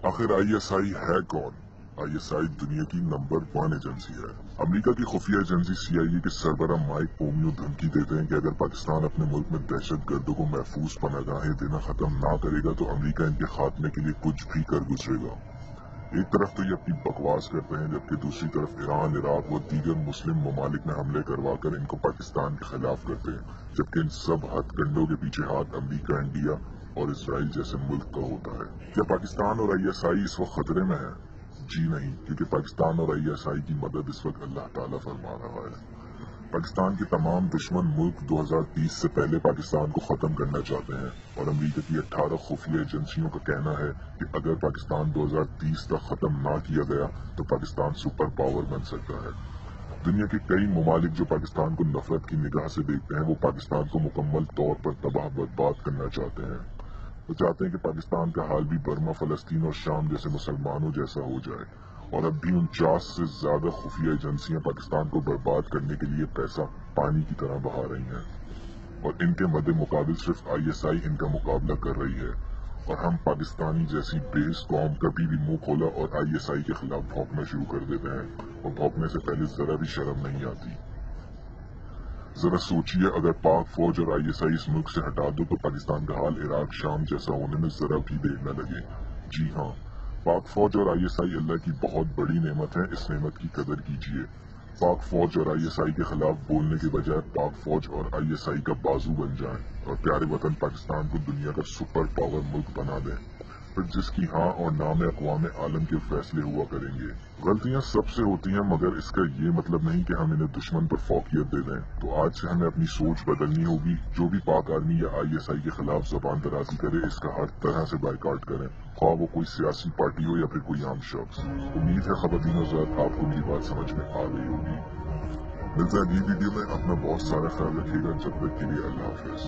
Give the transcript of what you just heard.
आखिर ISI है कौन? ISI दुनिया की नंबर 1 एजेंसी है। अमेरिका की खुफिया एजेंसी CIA के सरबराह माइक पोम्पियो धमकी देते हैं कि अगर पाकिस्तान अपने मुल्क में दहशतगर्दों को महफूज पनाहगाहें देना खत्म ना करेगा तो अमेरिका इनके खात्मे के लिए कुछ भी कर गुजरेगा। एक तरफ तो ये अपनी बकवास करते हैं, जबकि दूसरी तरफ ईरान, इराक व दीगर मुस्लिम ममालिक में हमले करवाकर इनको पाकिस्तान के खिलाफ करते हैं, जबकि इन सब हथकंडों के पीछे हाथ अमेरिका, इंडिया और इसराइल जैसे मुल्क का होता है। क्या पाकिस्तान और ISI इस वक्त खतरे में है? जी नहीं, क्योंकि पाकिस्तान और ISI की मदद इस वक्त अल्लाह ताला फरमा रहा है। पाकिस्तान के तमाम दुश्मन मुल्क 2030 से पहले पाकिस्तान को खत्म करना चाहते हैं और अमेरिका की 18 खुफिया एजेंसियों का कहना है कि अगर पाकिस्तान 2030 तक खत्म ना किया गया तो पाकिस्तान सुपर पावर बन सकता है। दुनिया के कई ममालिक जो पाकिस्तान को नफरत की निगाह से देखते हैं, वो पाकिस्तान को मुकम्मल तौर पर तबाह बर्बाद करना चाहते हैं। वो चाहते हैं कि पाकिस्तान का हाल भी बर्मा, फलस्तीन और शाम जैसे मुसलमानों जैसा हो जाए। और अब भी 49 से ज्यादा खुफिया एजेंसियां पाकिस्तान को बर्बाद करने के लिए पैसा पानी की तरह बहा रही हैं और इनके मद्दे मुकाबिल सिर्फ ISI इनका मुकाबला कर रही है। और हम पाकिस्तानी जैसी बेस कौम कभी भी मुंह खोला और ISI के खिलाफ भौंकना शुरू कर देते हैं और भौंकने से पहले जरा भी शर्म नहीं आती। जरा सोचिए, अगर पाक फौज और ISI इस मुल्क से हटा दो तो पाकिस्तान का हाल इराक, शाम जैसा होने में जरा भी देर न लगे। जी हाँ, पाक फौज और ISI अल्लाह की बहुत बड़ी नेमत है, इस नेमत की कदर कीजिए। पाक फौज और ISI के खिलाफ बोलने के बजाय पाक फौज और ISI का बाजू बन जाएं और प्यारे वतन पाकिस्तान को दुनिया का सुपर पावर मुल्क बना दें, फिर जिसकी हाँ और ना में अक़वाम आलम के फैसले हुआ करेंगे। गलतियां सबसे होती हैं, मगर इसका ये मतलब नहीं कि हम इन्हें दुश्मन पर फौकियत दे दें। तो आज से हमें अपनी सोच बदलनी होगी। जो भी पाक आर्मी या ISI के खिलाफ जबान दराजी करे, इसका हर तरह से बाइकाट करें, ख्वाह वो कोई सियासी पार्टी हो या फिर कोई आम शख्स। उम्मीद है ख़वातीन हज़रात आपको मेरी बात समझ में आ गई होगी। मिलते हैं अगली वीडियो में। अपना बहुत सारा ख्याल रखिएगा। जब तक के लिए अल्लाह हाफिज।